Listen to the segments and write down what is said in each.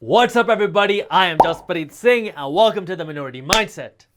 What's up, everybody? I am Jaspreet Singh and welcome to the Minority Mindset.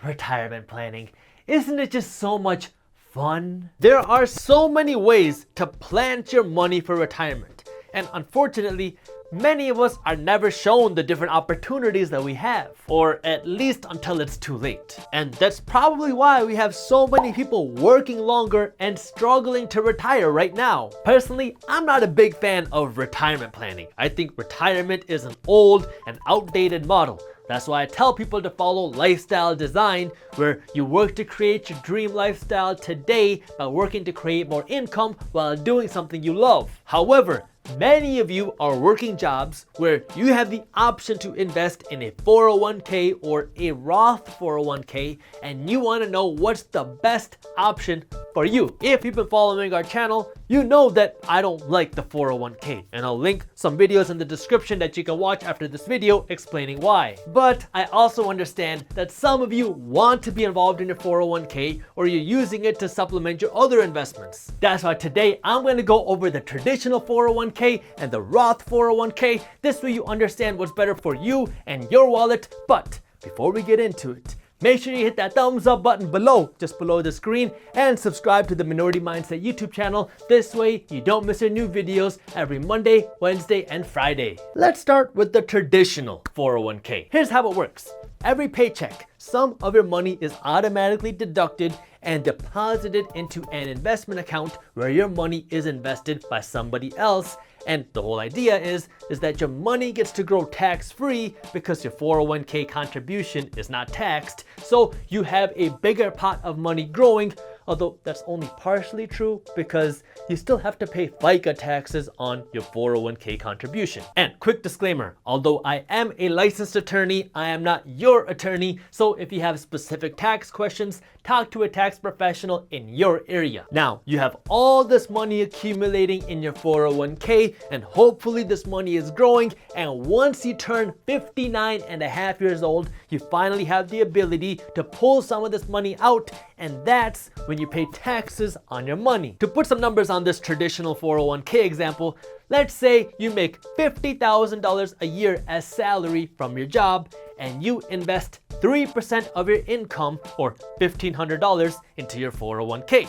Retirement planning. Isn't it just so much fun? There are so many ways to plant your money for retirement, and unfortunately, many of us are never shown the different opportunities that we have, or at least until it's too late. And that's probably why we have so many people working longer and struggling to retire right now. Personally, I'm not a big fan of retirement planning. I think retirement is an old and outdated model. That's why I tell people to follow lifestyle design, where you work to create your dream lifestyle today by working to create more income while doing something you love. However, many of you are working jobs where you have the option to invest in a 401k or a Roth 401k, and you want to know what's the best option for you. If you've been following our channel, you know that I don't like the 401k, and I'll link some videos in the description that you can watch after this video explaining why. But I also understand that some of you want to be involved in your 401k, or you're using it to supplement your other investments. That's why today I'm going to go over the traditional 401k and the Roth 401k. This way you understand what's better for you and your wallet. But before we get into it, make sure you hit that thumbs up button below, just below the screen, and subscribe to the Minority Mindset YouTube channel. This way you don't miss our new videos every Monday, Wednesday, and Friday. Let's start with the traditional 401k. Here's how it works. Every paycheck, some of your money is automatically deducted and deposited into an investment account where your money is invested by somebody else. And the whole idea is that your money gets to grow tax-free because your 401k contribution is not taxed. So you have a bigger pot of money growing, although that's only partially true because you still have to pay FICA taxes on your 401k contribution. And quick disclaimer, although I am a licensed attorney, I am not your attorney. So if you have specific tax questions, talk to a tax professional in your area. Now, you have all this money accumulating in your 401k, and hopefully this money is growing. And once you turn 59 and a half years old, you finally have the ability to pull some of this money out, and that's when you pay taxes on your money. To put some numbers on this traditional 401k example, let's say you make $50,000 a year as salary from your job, and you invest 3% of your income, or $1,500, into your 401k.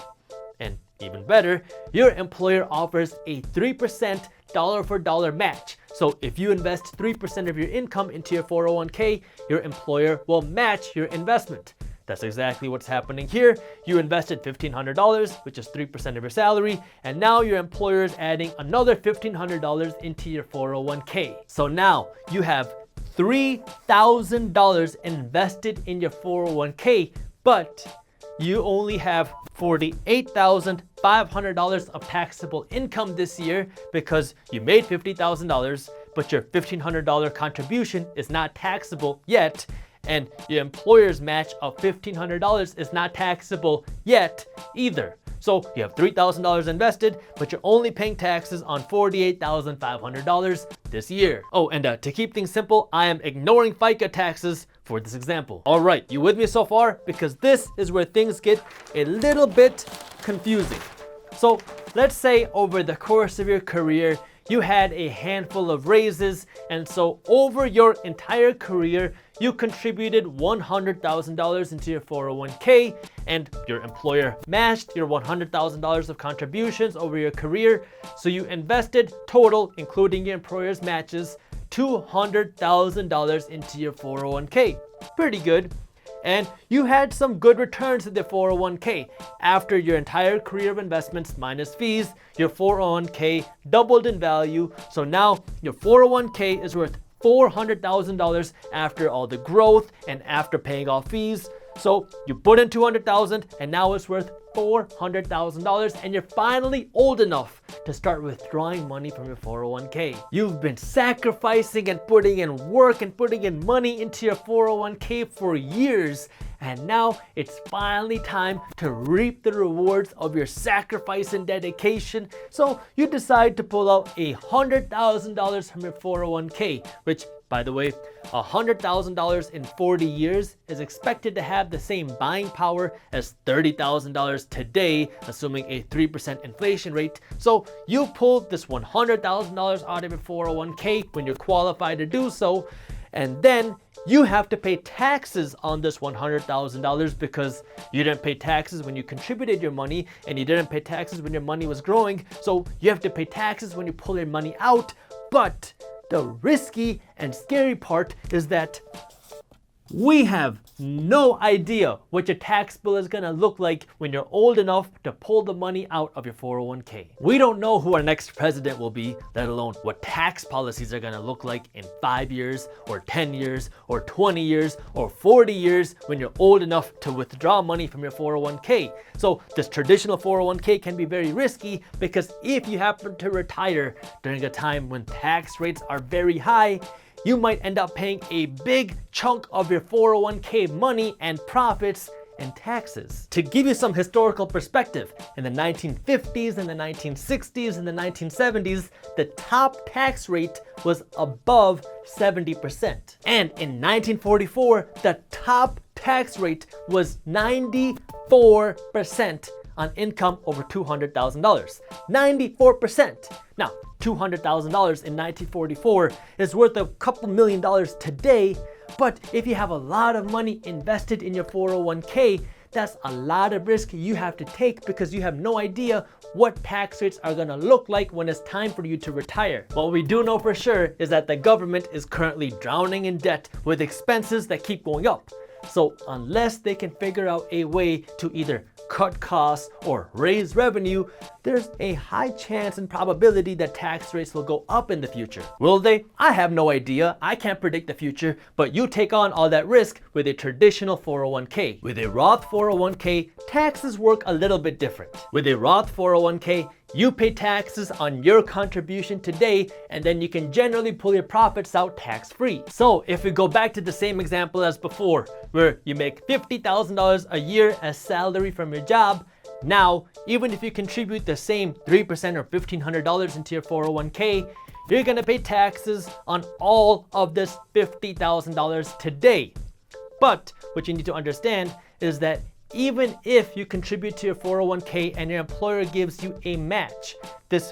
And even better, your employer offers a 3% dollar for dollar match. So if you invest 3% of your income into your 401k, your employer will match your investment. That's exactly what's happening here. You invested $1,500, which is 3% of your salary, and now your employer is adding another $1,500 into your 401k. So now you have $3,000 invested in your 401k, but you only have $48,500 of taxable income this year because you made $50,000, but your $1,500 contribution is not taxable yet, and your employer's match of $1,500 is not taxable yet either. So you have $3,000 invested, but you're only paying taxes on $48,500 this year. Oh, and to keep things simple, I am ignoring FICA taxes for this example. All right, you with me so far? Because this is where things get a little bit confusing. So let's say over the course of your career, you had a handful of raises, and so over your entire career, you contributed $100,000 into your 401k, and your employer matched your $100,000 of contributions over your career. So you invested total, including your employer's matches, $200,000 into your 401k. Pretty good. And you had some good returns in the 401k. After your entire career of investments minus fees, your 401k doubled in value. So now your 401k is worth $400,000 after all the growth and after paying off fees. So you put in $200,000 and now it's worth $400,000, and you're finally old enough to start withdrawing money from your 401k. You've been sacrificing and putting in work and putting in money into your 401k for years, and now it's finally time to reap the rewards of your sacrifice and dedication. So you decide to pull out $100,000 from your 401k, which By the way, $100,000 in 40 years is expected to have the same buying power as $30,000 today, assuming a 3% inflation rate. So you pull this $100,000 out of your 401k when you're qualified to do so, and then you have to pay taxes on this $100,000 because you didn't pay taxes when you contributed your money, and you didn't pay taxes when your money was growing. So you have to pay taxes when you pull your money out. But the risky and scary part is that we have no idea what your tax bill is gonna look like when you're old enough to pull the money out of your 401k. We don't know who our next president will be, let alone what tax policies are gonna look like in 5 years, or 10 years, or 20 years, or 40 years when you're old enough to withdraw money from your 401k. So this traditional 401k can be very risky because if you happen to retire during a time when tax rates are very high, you might end up paying a big chunk of your 401k money and profits in taxes. To give you some historical perspective, in the 1950s and the 1960s and the 1970s, the top tax rate was above 70%. And in 1944, the top tax rate was 94% on income over $200,000. 94%. Now, $200,000 in 1944 is worth a couple $1,000,000 today, but if you have a lot of money invested in your 401k, that's a lot of risk you have to take because you have no idea what tax rates are gonna look like when it's time for you to retire. What we do know for sure is that the government is currently drowning in debt with expenses that keep going up. So unless they can figure out a way to either cut costs or raise revenue, there's a high chance and probability that tax rates will go up in the future. Will they? I have no idea. I can't predict the future, but you take on all that risk with a traditional 401k. With a Roth 401k, taxes work a little bit different. With a Roth 401k, you pay taxes on your contribution today, and then you can generally pull your profits out tax-free. So if we go back to the same example as before, where you make $50,000 a year as salary from your job, now, even if you contribute the same 3% or $1,500 into your 401k, you're gonna pay taxes on all of this $50,000 today. But what you need to understand is that even if you contribute to your 401k and your employer gives you a match, this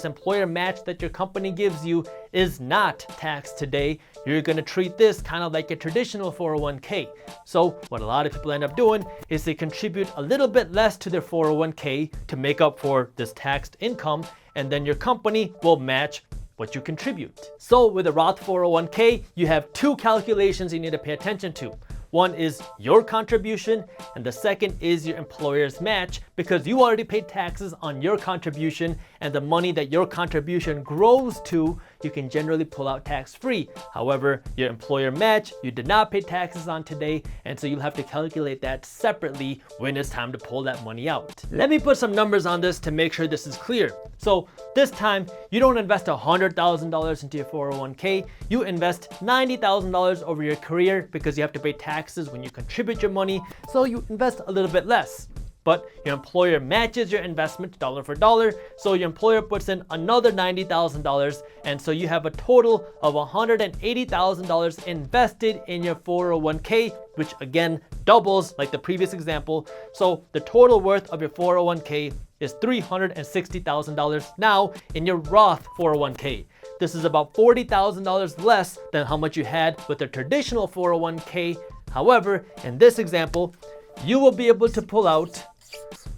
employer match that your company gives you is not taxed today. You're gonna treat this kind of like a traditional 401k. So what a lot of people end up doing is they contribute a little bit less to their 401k to make up for this taxed income, and then your company will match what you contribute. So with a Roth 401k, you have two calculations you need to pay attention to. One is your contribution, and the second is your employer's match, because you already paid taxes on your contribution, and the money that your contribution grows to, you can generally pull out tax-free. However, your employer match, you did not pay taxes on today, and so you'll have to calculate that separately when it's time to pull that money out. Let me put some numbers on this to make sure this is clear. So this time, you don't invest $100,000 into your 401k, you invest $90,000 over your career because you have to pay taxes when you contribute your money, so you invest a little bit less. But your employer matches your investment dollar for dollar, so your employer puts in another $90,000, and so you have a total of $180,000 invested in your 401k, which again doubles like the previous example. So the total worth of your 401k is $360,000 now in your Roth 401k. This is about $40,000 less than how much you had with a traditional 401k. However, in this example, you will be able to pull out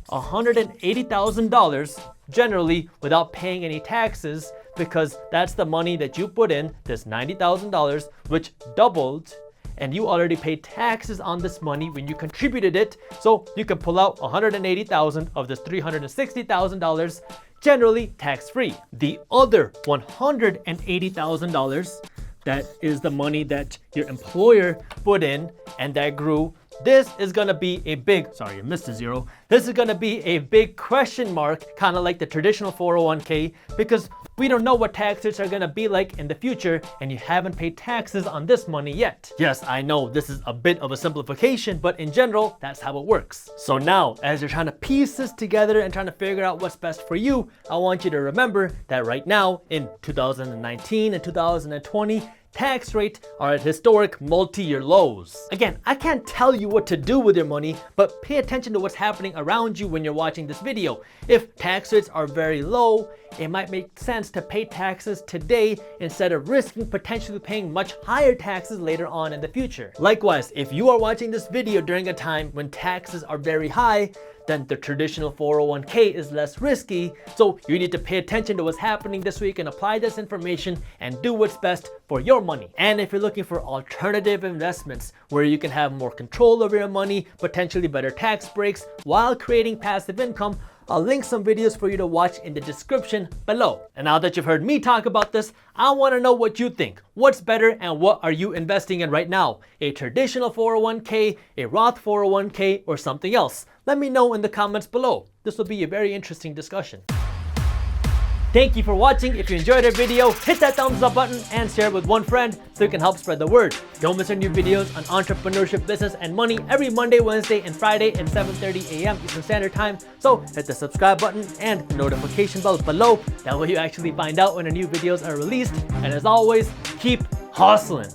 $180,000 generally without paying any taxes, because that's the money that you put in, this $90,000, which doubled, and you already paid taxes on this money when you contributed it. So you can pull out $180,000 of this $360,000 generally tax-free. The other $180,000, that is the money that your employer put in and that grew. This is gonna be a big, sorry, I missed a zero. This is gonna be a big question mark, kind of like the traditional 401k, because we don't know what tax rates are gonna be like in the future, and you haven't paid taxes on this money yet. Yes, I know this is a bit of a simplification, but in general, that's how it works. So now, as you're trying to piece this together and trying to figure out what's best for you, I want you to remember that right now, in 2019 and 2020, tax rate are at historic multi-year lows. Again, I can't tell you what to do with your money, but pay attention to what's happening around you when you're watching this video. If tax rates are very low, it might make sense to pay taxes today instead of risking potentially paying much higher taxes later on in the future. Likewise, if you are watching this video during a time when taxes are very high, then the traditional 401k is less risky, so you need to pay attention to what's happening this week and apply this information and do what's best for your money. And if you're looking for alternative investments where you can have more control over your money, potentially better tax breaks while creating passive income, I'll link some videos for you to watch in the description below. And now that you've heard me talk about this, I want to know what you think. What's better and what are you investing in right now? A traditional 401k, a Roth 401k, or something else? Let me know in the comments below. This will be a very interesting discussion. Thank you for watching. If you enjoyed our video, hit that thumbs up button and share it with one friend so you can help spread the word. Don't miss our new videos on entrepreneurship, business, and money every Monday, Wednesday, and Friday at 7:30 a.m. Eastern Standard Time. So hit the subscribe button and the notification bell below. That way you actually find out when our new videos are released. And as always, keep hustling.